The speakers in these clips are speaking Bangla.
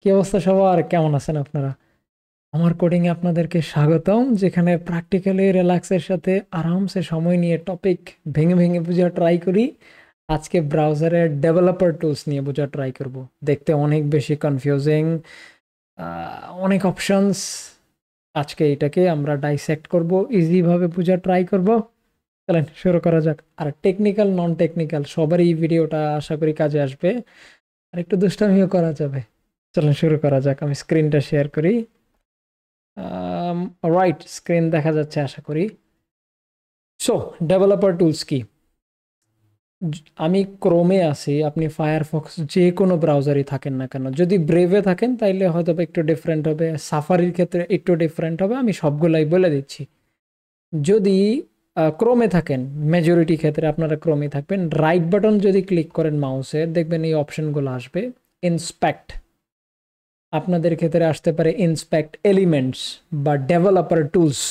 কি অবস্থা সবার? কেমন আছেন আপনারা? আমার কোডিং এ আপনাদেরকে স্বাগতম, যেখানে প্র্যাকটিক্যালি রিল্যাক্সের সাথে আরামসে সময় নিয়ে টপিক ভেঙে ভেঙে বোঝা ট্রাই করি। আজকে ব্রাউজারের ডেভেলপার টুলস নিয়ে বোঝা ট্রাই করব। দেখতে অনেক বেশি কনফিউজিং, অনেক অপশনস। আজকে এটাকে আমরা ডাইসেক্ট করব, ইজি ভাবে বোঝা ট্রাই করব। চলেন শুরু করা যাক। আর টেকনিক্যাল নন টেকনিক্যাল সবারই এই ভিডিওটা আশা করি কাজে আসবে, আর একটু দুষ্টামিও করা যাবে। চলেন শুরু করা যাক। আমি স্ক্রিনটা শেয়ার করি। রাইট, স্ক্রিন দেখা যাচ্ছে আশা করি। সো ডেভেলপার টুলস কি? আমি ক্রোমে আছি, আপনি ফায়ারফক্স যে কোনো ব্রাউজারই থাকেন না কেন, যদি ব্রেভে থাকেন তাইলে হয়তো একটু ডিফারেন্ট হবে, সাফারির ক্ষেত্রে একটু ডিফারেন্ট হবে, আমি সবগুলাই বলে দিচ্ছি। যদি ক্রোমে থাকেন, মেজরিটি ক্ষেত্রে আপনারা ক্রোমে থাকবেন, রাইট বাটন যদি ক্লিক করেন মাউসে, দেখবেন এই অপশনগুলো আসবে। ইন্সপেক্ট, আপনাদের ক্ষেত্রে আসতে পারে ইন্সপেক্ট এলিমেন্টস বা ডেভেলপার টুলস,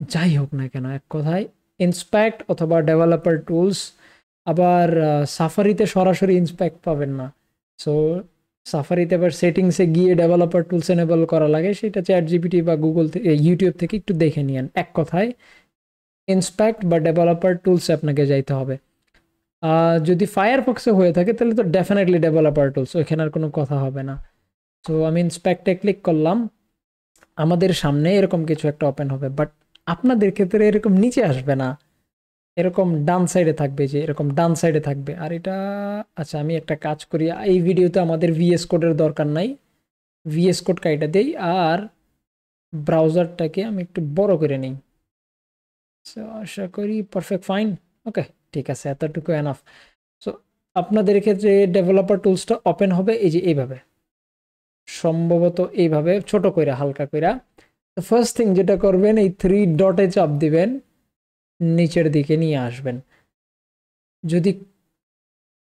যাই হোক না কেন এক কথায় ইন্সপেক্ট অথবা ডেভেলপার টুলস। আবার সাফারিতে সরাসরি ইন্সপেক্ট পাবেন না। সো সাফারিতে আবার সেটিংসে গিয়ে ডেভেলপার টুলস এনেবল করা লাগে, সেটা চ্যাট জিপিটি বা গুগল থেকে, ইউটিউব থেকে একটু দেখে নিয়েন। এক কথায় ইন্সপেক্ট বা ডেভেলপার টুলসে আপনাকে যাইতে হবে। যদি ফায়ারফক্সে হয়ে থাকে তাহলে তো ডেফিনেটলি ডেভেলপার টুলস, ওইখানে আর কোনো কথা হবে না। তো আমি ইন্সপেক্টে ক্লিক করলাম, আমাদের সামনে এরকম কিছু একটা ওপেন হবে, বাট আপনাদের ক্ষেত্রে এরকম নিচে আসবে না, এরকম ডান সাইডে থাকবে, যে এরকম ডান সাইডে থাকবে। আর এটা, আচ্ছা আমি একটা কাজ করি, এই ভিডিওতে আমাদের ভিএস কোডের দরকার নাই, ভিএস কোড কাইটা দেই, আর ব্রাউজারটাকে আমি একটু বড় করে নিই। সো আশা করি পারফেক্ট, ফাইন, ওকে, ঠিক আছে, এতটুকু এনাফ। সো আপনাদের ক্ষেত্রে ডেভেলপার টুলসটা ওপেন হবে এই যে এইভাবে, সম্ভবত এইভাবে ছোট কইরা, হালকা কইরা। ফার্স্ট থিং যেটা করবেন, এই থ্রি ডটে চাপ দিবেন, নিচের দিকে নিয়ে আসবেন। যদি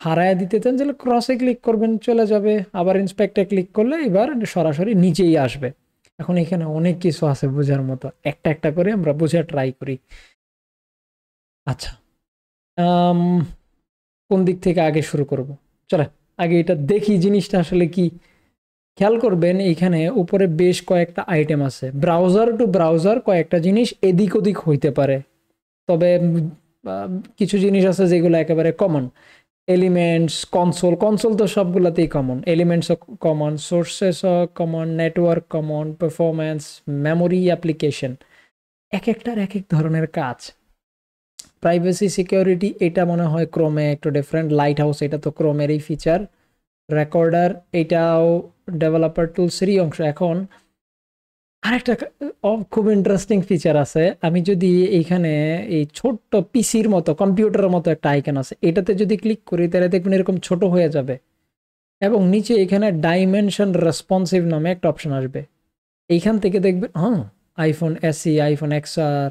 হারায় দিতে চান তাহলে ক্রসে ক্লিক করবেন, চলে যাবে। আবার ইন্সপেক্টে ক্লিক করলে এবার সরাসরি নিচেই আসবে। এখন এখানে অনেক কিছু আছে বোঝার মতো, একটা একটা করে আমরা বোঝা ট্রাই করি। আচ্ছা, আম, কোন দিক থেকে আগে শুরু করব? চলে আগে এটা দেখি জিনিসটা আসলে কি। খেয়াল করবেন এইখানে উপরে বেশ কয়েকটা আইটেম আছে, ব্রাউজার টু ব্রাউজার কয়েকটা জিনিস এদিক ওদিক হইতে পারে, তবে কিছু জিনিস আছে যেগুলো একেবারে কমন। এলিমেন্টস, কনসোল, কনসোল তো সবগুলোতেই কমন, এলিমেন্টসও কমন, সোর্সেসও common, network common, performance, memory, application, এক একটার এক এক ধরনের কাজ। প্রাইভেসি সিকিউরিটি এটা মনে হয় ক্রোমে একটু ডিফারেন্ট, লাইট হাউস এটা তো ক্রোমেরই ফিচার, রেকর্ডার এটাও ডেভেলপার টুলসেরই অংশ। এখন আরেকটা খুব ইন্টারেস্টিং ফিচার আছে, আমি যদি এইখানে এই ছোট্ট পিসির মতো, কম্পিউটারের মতো একটা আইকন আছে, এটাতে যদি ক্লিক করি তাহলে দেখবেন এরকম ছোট হয়ে যাবে, এবং নিচে এখানে ডাইমেনশন রেসপন্সিভ নামে একটা অপশন আসবে। এইখান থেকে দেখবেন হ্যাঁ, আইফোন এসি, আইফোন এক্সআর,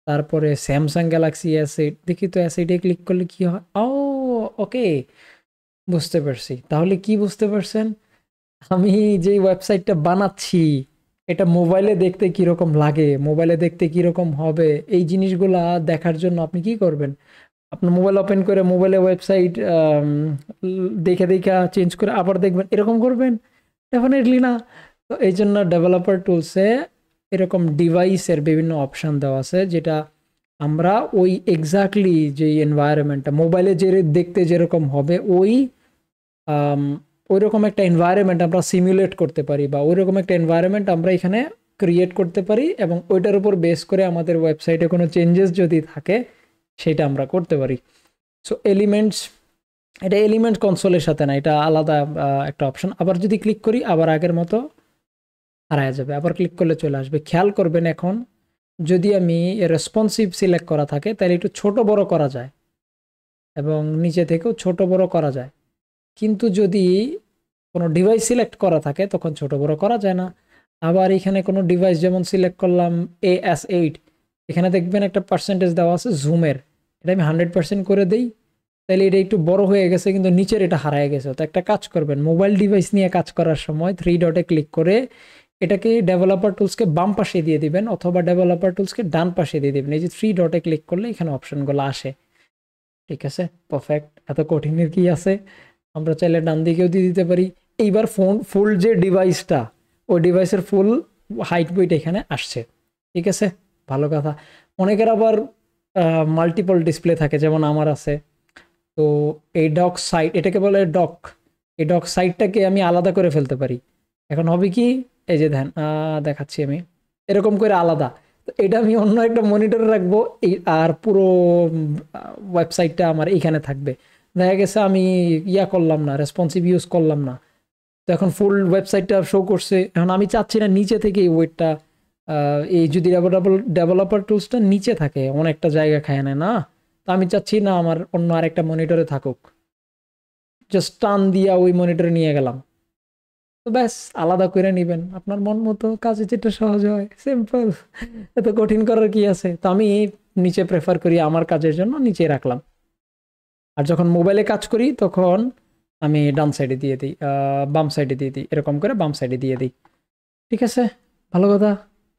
তারপরে স্যামসাং গ্যালাক্সি এস8, দেখি তো এস8 ক্লিক করলে কি হয়। ও ওকে, বুঝতে পারছি। তাহলে কি বুঝতে পারছেন? আমি যে ওয়েবসাইটটা বানাচ্ছি এটা মোবাইলে দেখতে কিরকম লাগে, মোবাইলে দেখতে কিরকম হবে, এই জিনিসগুলা দেখার জন্য আপনি কি করবেন? আপনার মোবাইল ওপেন করে মোবাইলে ওয়েবসাইট দেখে দেখে চেঞ্জ করে আবার দেখবেন, এরকম করবেন? ডেফিনেটলি না। তো এই জন্য ডেভেলপার টুলসে এরকম ডিভাইসের বিভিন্ন অপশান দেওয়া আছে, যেটা আমরা ওই এক্স্যাক্টলি যে এনভায়রনমেন্টটা মোবাইলে যে দেখতে যেরকম হবে, ওই রকম একটা এনভায়রনমেন্ট আমরা সিমুলেট করতে পারি, বা ওই রকম একটা এনভায়রনমেন্ট আমরা এখানে ক্রিয়েট করতে পারি, এবং ওইটার উপর বেস করে আমাদের ওয়েবসাইটে কোনো চেঞ্জেস যদি থাকে সেটা আমরা করতে পারি। সো এলিমেন্টস, এটা এলিমেন্ট কনসোলের সাথে না, এটা আলাদা একটা অপশন। আবার যদি ক্লিক করি আবার আগের মতো হারায় যাবে, আবার ক্লিক করলে চলে আসবে। খেয়াল করবেন এখন যদি আমি রেসপন্সিভ সিলেক্ট করা থাকে তাহলে একটু ছোট বড় করা যায়, এবং নিচে থেকেও ছোট বড় করা যায়, কিন্তু যদি কোনো ডিভাইস সিলেক্ট করা থাকে তখন ছোট বড় করা যায় না। আবার এখানে কোনো ডিভাইস যেমন সিলেক্ট করলাম AS8, এখানে দেখবেন একটা পার্সেন্টেজ দেওয়া আছে জুমের, এটা আমি 100% করে দিই, তাহলে এটা একটু বড় হয়ে গেছে কিন্তু নিচের এটা হারায় গেছে। তো একটা কাজ করবেন, মোবাইল ডিভাইস নিয়ে কাজ করার সময় থ্রি ডটে ক্লিক করে এটাকে ডেভেলপার টুলসকে বাম পাশে দিয়ে দিবেন, অথবা ডেভেলপার টুলসকে ডান পাশে দিয়ে দিবেন। এই যে থ্রি ডটে ক্লিক করলে এখানে অপশনগুলো আসে। ঠিক আছে, পারফেক্ট, এত কঠিনের কি আছে? আমরা চাইলে ডান দিকেও দিয়ে দিতে পারি, এইবার ফুল যে ডিভাইসটা, ওই ডিভাইসের ফুল হাইট ওয়েট এখানে আসছে। ঠিক আছে, ভালো কথা। অনেকের আবার মাল্টিপল ডিসপ্লে থাকে, যেমন আমার আছে। তো এই ডক সাইট, এটাকে বলে ডক, এই ডক সাইটটাকে আমি আলাদা করে ফেলতে পারি। এখন হবে কি, এই যে ধ্যান দেখাচ্ছি আমি এরকম করে আলাদা। তো এটা আমি অন্য একটা মনিটরে রাখবো, এই আর পুরো ওয়েবসাইটটা আমার এইখানে থাকবে। দেখা গেছে আমি করলাম না, রেসপন্সিভ ইউজ করলাম না, তো এখন ফুল ওয়েবসাইটটা শো করছে। এখন আমি চাচ্ছি না নিচে থেকে এই ওয়েটটা, এই যদি ডেভেলপার টুলসটা নিচে থাকে অনেকটা জায়গা খায় নেয় না, তো আমি চাচ্ছি না আমার অন্য আরেকটা মনিটরে থাকুক, জাস্ট টান দিয়া ওই মনিটরে নিয়ে গেলাম। তো ব্যাস, আলাদা করে নেবেন আপনার মন মতো, কাজে যেটা সহজ হয়, সিম্পল, এত কঠিন করার কি আছে। তো আমি নিচে প্রেফার করি, আমার কাজের জন্য নিচে রাখলাম। আর যখন মোবাইলে কাজ করি তখন আমি ডান সাইডে দিয়ে দিই, বাম সাইডে দিয়ে দিই, এরকম করে বাম সাইডে দিয়ে দিই। ঠিক আছে, ভালো কথা,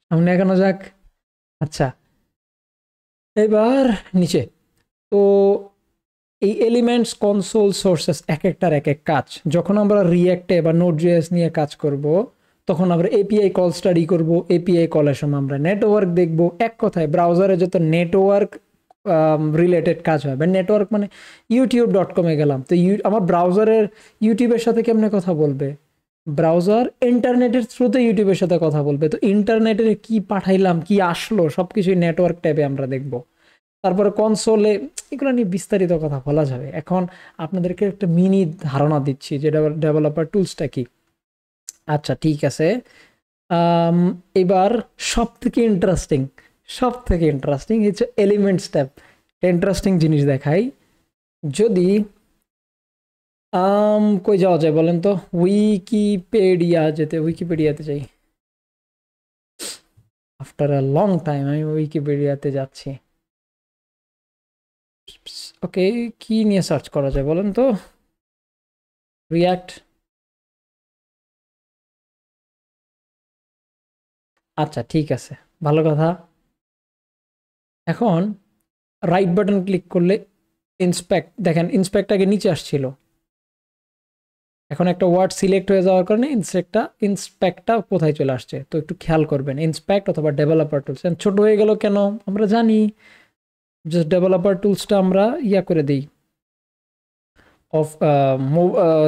সামনে এগোনো যাক। আচ্ছা, এবার নিচে। তো এই এলিমেন্টস, কনসোল, সোর্সেস এক একটার এক এক কাজ। যখন আমরা রিঅ্যাক্টে বা নোড.js নিয়ে কাজ করব, তখন আমরা এপিআই কল স্টাডি করব। এপিআই কলের সময় আমরা নেটওয়ার্ক দেখব। এক কথায় ব্রাউজারে যত নেটওয়ার্ক রিলেটেড কাজ হয়, বা নেটওয়ার্ক মানে youtube.com-এ গেলাম, তো আমার ব্রাউজারের ইউটিউবের সাথে কেমনে কথা বলবে? ব্রাউজার ইন্টারনেটের থ্রুতে ইউটিউবের সাথে কথা বলবে। তো ইন্টারনেটের কি পাঠাইলাম, কি আসলো, সবকিছুই নেটওয়ার্ক ট্যাবে আমরা দেখব। তারপরে কনসোলে, এগুলো নিয়ে বিস্তারিত কথা বলা যাবে। এখন আপনাদেরকে একটা মিনি ধারণা দিচ্ছি যে ডেভেলপার টুলসটা কি। আচ্ছা ঠিক আছে, এবার সব থেকে ইন্টারেস্টিং হচ্ছে এলিমেন্টস ট্যাব। ইন্টারেস্টিং জিনিস দেখাই, যদি কই যাওয়া যায় বলেন তো? উইকিপিডিয়াতে যাই। আফটার আ লং টাইম আমি উইকিপিডিয়াতে যাচ্ছি। ওকে, কি নিয়ে সার্চ করা যায় বলেন তো? রিয়াক্ট। আচ্ছা ঠিক আছে, ভালো কথা। এখন রাইট বাটন ক্লিক করলে ইন্সপেক্ট, দেখেন ইন্সপেক্ট আগে নিচে আসছিল, এখন একটা ওয়ার্ড সিলেক্ট হয়ে যাওয়ার কারণে ইন্সপেক্টটা কোথায় চলে আসছে। তো একটু খেয়াল করবেন, ইন্সপেক্ট অথবা ডেভেলপার টুলস। ছোট হয়ে গেল কেন আমরা জানি, জাস্ট ডেভেলপার টুলসটা আমরা করে দিই অফ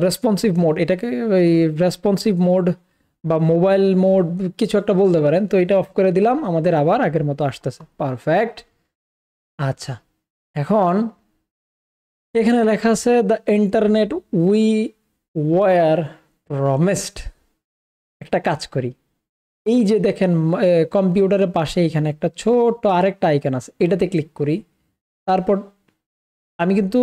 রেসপন্সিভ মোড। এটাকে ওই রেসপন্সিভ মোড বা মোবাইল মোড কিছু একটা বলতে পারেন। তো এটা অফ করে দিলাম, আমাদের আবার আগের মতো আসতেছে, পারফেক্ট। আচ্ছা, এখন এখানে লেখা আছে the internet we were promised. একটা কাজ করি, এই যে দেখেন কম্পিউটারের পাশে এখানে একটা ছোট আরেকটা আইকন আছে, এটাতে ক্লিক করি। তারপর আমি কিন্তু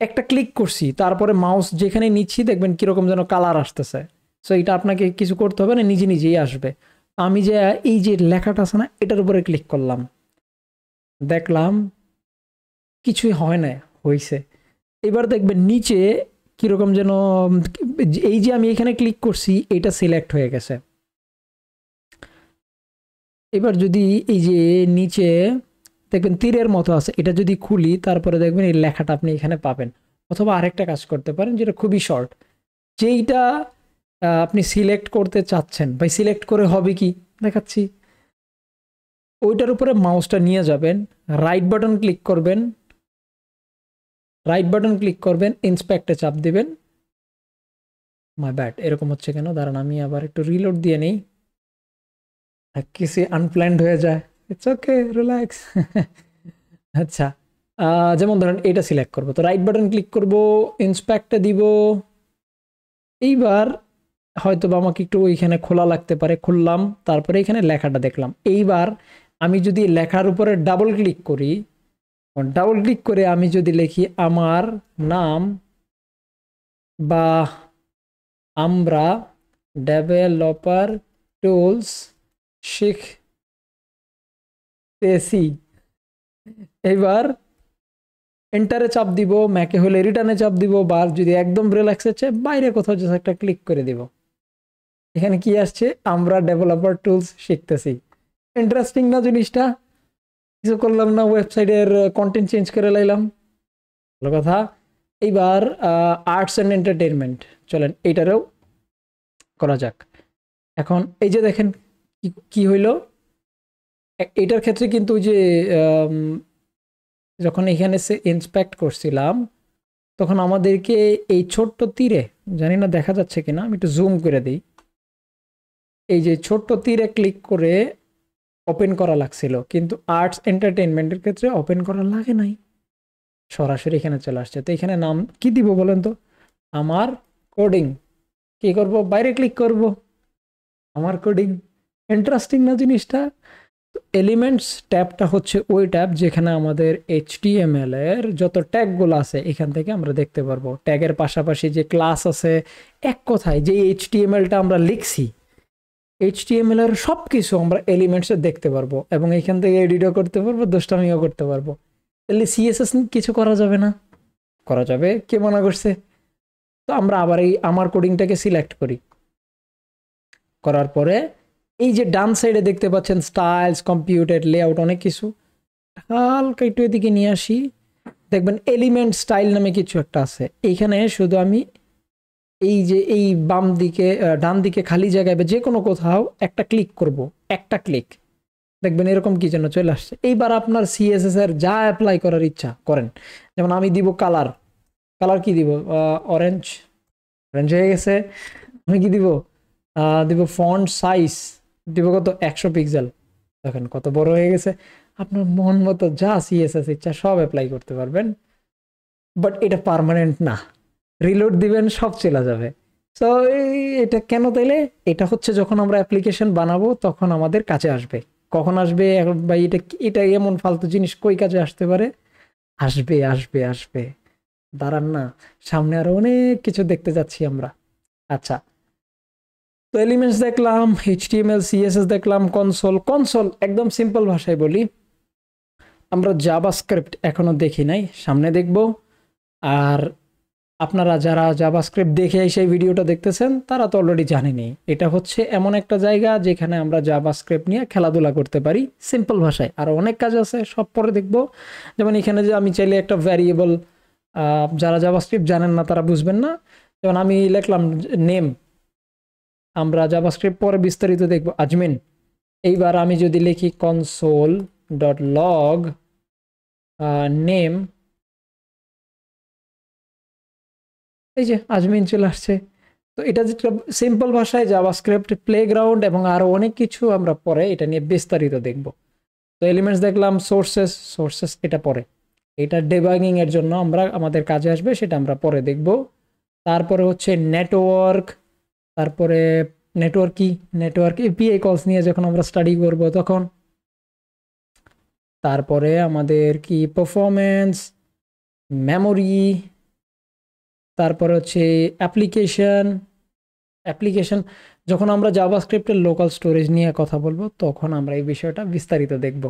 একটা ক্লিক করছি, তারপরে মাউস যেখানে নিচ্ছি দেখবেন কিরকম যেন কালার আসতেছে। সো এটা আপনাকে কিছু করতে হবে না, নিজে নিজেই আসবে। আমি যে এই যে লেখাটা আছে না, এটার উপরে ক্লিক করলাম, দেখলাম কিছুই হয় না, হয়েছে। এবার দেখবেন নিচে কিরকম যেন, এই যে আমি এখানে ক্লিক করছি এটা সিলেক্ট হয়ে গেছে। এবার যদি এই যে নিচে দেখবেন তীরের মতো আছে, এটা যদি খুলি তারপরে দেখবেন এই লেখাটা আপনি এখানে পাবেন। অথবা আরেকটা কাজ করতে পারেন যেটা খুবই শর্ট, যেইটা আপনি সিলেক্ট করতে চাচ্ছেন, ভাই সিলেক্ট করে হবে কি দেখাচ্ছি। ওইটার উপরে মাউসটা নিয়ে যাবেন, রাইট বাটন ক্লিক করবেন, ইন্সপেক্টে চাপ দিবেন। মাই ব্যাড, এরকম হচ্ছে কেন? দাঁড়ান আমি আবার একটু রিলোড দিয়ে নেই, কিছু আনপ্ল্যান্ড হয়ে যায়। It's okay, relax. আচ্ছা, যেমন ধরেন এটা সিলেক্ট করবো, তো রাইট বাটন ক্লিক করব, ইন্সপেক্টে দিব। এইবার হয়তো বা আমাকে একটু ওইখানে খোলা লাগতে পারে, খুললাম, তারপরে এখানে লেখাটা দেখলাম। এইবার আমি যদি লেখার উপরে ডাবল ক্লিক করি, আমি যদি লিখি আমার নাম বা আমরা ডেভেলপার টুলস শিখতেছি, এবার এন্টারে চাপ দিব, ম্যাকে হলে রিটার্নে চাপ দিব, বা যদি একদম রিল্যাক্স হচ্ছে বাইরে কোথাও জাস্ট একটা ক্লিক করে দিব। এখানে কি আসছে? আমরা ডেভেলপার টুলস শিখতেছি। ইন্টারেস্টিং না জিনিসটা? কিছু করলাম না, ওয়েবসাইটের কন্টেন্ট চেঞ্জ করে লাইলাম, ভালো কথা। এইবার আর্টস অ্যান্ড এন্টারটেনমেন্ট, চলেন এইটারেও করা যাক। এখন এই যে দেখেন কি হইলো, এটার ক্ষেত্রে কিন্তু যে যখন এখানে সে ইন্সপেক্ট করছিলাম তখন আমাদেরকে এই ছোট্ট তীরে, জানি না দেখা যাচ্ছে কিনা, আমি একটু জুম করে দিই, এই যে ছোট্ট তীরে ক্লিক করে ওপেন করা লাগছিল, কিন্তু আর্টস এন্টারটেইনমেন্টের ক্ষেত্রে ওপেন করা লাগে নাই, সরাসরি এখানে চলে আসছে। তো এখানে নাম কি দিব বলেন তো? আমার কোডিং। কি করব? বাইরে ক্লিক করব, আমার কোডিং। ইন্টারেস্টিং না জিনিসটা? এলিমেন্টস ট্যাবটা হচ্ছে ওই ট্যাব যেখানে আমাদের HTML এর যত ট্যাগগুলো আছে এখান থেকে আমরা দেখতে পারবো। ট্যাগের পাশাপাশি যে ক্লাস আছে, এক কথায় যে HTML-টা আমরা লিখছি, HTML এর সব কিছু আমরা এলিমেন্টসে দেখতে পারবো এবং এখান থেকে এডিটও করতে পারবো, দুষ্টামিও করতে পারবো। তাহলে CSS কিছু করা যাবে না? করা যাবে, কে মনে করছে? তো আমরা আবার এই আমার কোডিংটাকে সিলেক্ট করি, করার পরে এই যে ডান সাইডে দেখতে পাচ্ছেন স্টাইলস, কম্পিউটার, লেআউট, অনেক কিছু, হালকা একটু এদিকে নিয়ে আসি, দেখবেন এলিমেন্ট স্টাইল নামে কিছু একটা আছে। এইখানে শুধু আমি এই যে এই বাম দিকে ডান দিকে খালি জায়গায় বা যে কোনো কোথাও একটা ক্লিক করব, একটা ক্লিক, দেখবেন এরকম কি যেন চলে আসছে। এইবার আপনার CSS এর যা অ্যাপ্লাই করার ইচ্ছা করেন। যেমন আমি দিব কালার, কালার কি দিব? অরেঞ্জ, অরেঞ্জ হয়ে গেছে। আমি কি দিব? দিব ফন্ট সাইজ, দিব কত? 100 পিক্সেল। দেখেন কত বড় হয়ে গেছে। আপনার মন মতো যা CSS ইচ্ছা সব অ্যাপ্লাই করতে পারবেন, বাট এটা পার্মানেন্ট না। রিলোড দিবেন সব চলে যাবে। সো এটা কেন তাইলে? এটা হচ্ছে যখন আমরা অ্যাপ্লিকেশন বানাবো তখন আমাদের কাছে আসবে। কখন আসবে? এখন ভাই এটা এটা এমন ফালতু জিনিস কই কাজে আসতে পারে? আসবে আসবে আসবে, দাঁড়ান না, সামনে আরো অনেক কিছু দেখতে যাচ্ছি আমরা। আচ্ছা, তো এলিমেন্টস দেখলাম, HTML CSS দেখলাম, কনসোল। কনসোল একদম সিম্পল ভাষায় বলি, আমরা জাভাস্ক্রিপ্ট এখনো দেখি নাই, সামনে দেখব। আর আপনারা যারা জাভাস্ক্রিপ্ট দেখে সেই ভিডিওটা দেখতেছেন তারা তো অলরেডি জানেনই, এটা হচ্ছে এমন একটা জায়গা যেখানে আমরা জাভাস্ক্রিপ্ট নিয়ে খেলাধুলা করতে পারি সিম্পল ভাষায়। আর অনেক কাজ আছে, সব পরে দেখব। যেমন এখানে যে আমি চাইলে একটা ভ্যারিয়েবল, যারা জাভাস্ক্রিপ্ট জানেন না তারা বুঝবেন না, যেমন আমি লিখলাম নেম, আমরা জাভাস্ক্রিপ্ট পরে বিস্তারিত দেখব, আজমিন। এইবার আমি যদি লিখি কনসোল ডট লগ নেম, এই যে আজমিন চলে আসছে। তো এটা যেটা সিম্পল ভাষায় জাভাস্ক্রিপ্ট প্লেগ্রাউন্ড, এবং আরো অনেক কিছু আমরা পরে এটা নিয়ে বিস্তারিত দেখব। তো এলিমেন্টস দেখলাম, সোর্সেস, সোর্সেস এটা পরে, এটা ডিবাগিং এর জন্য আমরা আমাদের কাজে আসবে, সেটা আমরা পরে দেখব। তারপরে হচ্ছে নেটওয়ার্ক, তারপরে নেটওয়ার্ক কি, নেটওয়ার্ক API কলস নিয়ে যখন আমরা স্টাডি করব তখন। তারপরে আমাদের কি পারফরম্যান্স, মেমোরি, তারপরে হচ্ছে অ্যাপ্লিকেশন। অ্যাপ্লিকেশন যখন আমরা জাভাস্ক্রিপ্টের লোকাল স্টোরেজ নিয়ে কথা বলবো তখন আমরা এই বিষয়টা বিস্তারিত দেখব।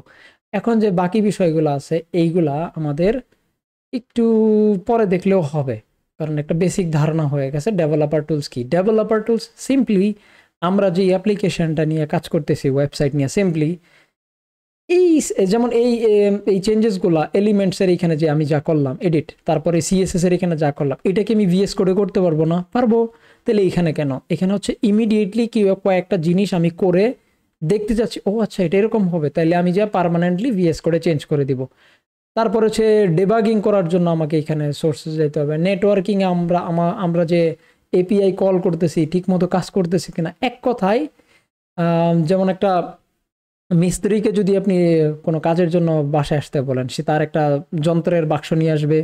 এখন যে বাকি বিষয়গুলো আছে এইগুলা আমাদের একটু পরে দেখলেও হবে, কারণ একটা বেসিক ধারণা হয়ে গেছে ডেভেলপার টুলস কি। ডেভেলপার টুলস সিম্পলি আমরা যে অ্যাপ্লিকেশনটা নিয়ে কাজ করতেছি, ওয়েবসাইট নিয়ে, সিম্পলি এই যেমন এই চেঞ্জেসগুলো এলিমেন্টসের এখানে যে আমি যা করলাম এডিট, তারপরে CSS এর এখানে যা করলাম, এটাকে আমি VS কোডে করতে পারবো না? পারবো। তাহলে এখানে কেন? এখানে হচ্ছে ইমিডিয়েটলি কি কয়েকটা জিনিস আমি করে দেখতে চাচ্ছি, ও আচ্ছা এটা এরকম হবে, তাইলে আমি যা পার্মানেন্টলি VS কোডে চেঞ্জ করে দিব। তারপর হচ্ছে ডিবাগিং করার জন্য আমাকে এখানে সোর্সে যেতে হবে। নেটওয়ার্কিং এ আমরা যে API কল করতেছি ঠিক মতো কাজ করতেছি কিনা। এক কথায় যেমন একটা মিস্ত্রিকে যদি আপনি কোনো কাজের জন্য বাসায় আসতে বলেন, সে তার একটা যন্ত্রের বাক্স নিয়ে আসবে,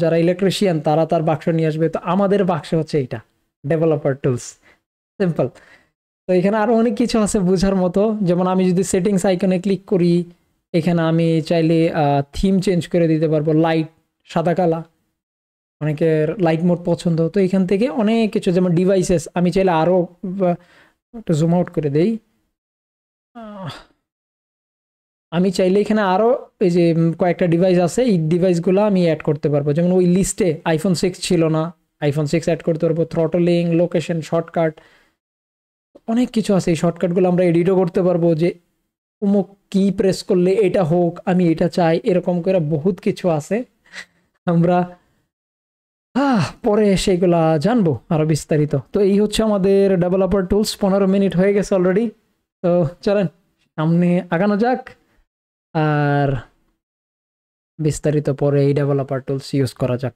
যারা ইলেকট্রিশিয়ান তারা তার বাক্স নিয়ে আসবে। তো আমাদের বাক্স হচ্ছে এইটা, ডেভেলপার টুলস, সিম্পল। তো এখানে আরো অনেক কিছু আছে বোঝার মতো। যেমন আমি যদি সেটিংস আইকনে ক্লিক করি, এখানে আমি চাইলে থিম চেঞ্জ করে দিতে পারবো, লাইট, সাদা কালা, অনেকের লাইট মোড পছন্দ। তো এখান থেকে অনেক কিছু, যেমন ডিভাইসেস, আমি চাইলে আরো একটু জুম আউট করে দেই, আমি চাইলে এখানে আরো এই যে কয়েকটা ডিভাইস আছে, এই ডিভাইসগুলো আমি অ্যাড করতে পারবো। যেমন ওই লিস্টে iPhone 6 ছিল না, iPhone 6 অ্যাড করতে পারবো, থ্রটলিং, লোকেশন, শর্টকাট, অনেক কিছু আছে। এই শর্টকাটগুলো আমরা এডিটও করতে পারবো, যে অমুক কি প্রেস করলে এটা হোক, আমি এটা চাই, এরকম করে বহুত কিছু আছে। আমরা পরে সেগুলা জানবো আরো বিস্তারিত। তো এই হচ্ছে আমাদের ডেভেলপার টুলস। 15 মিনিট হয়ে গেছে অলরেডি। তো চলেন সামনে আগানো যাক, আর বিস্তারিত পরে এই ডেভেলপার টুলস ইউজ করা যাক।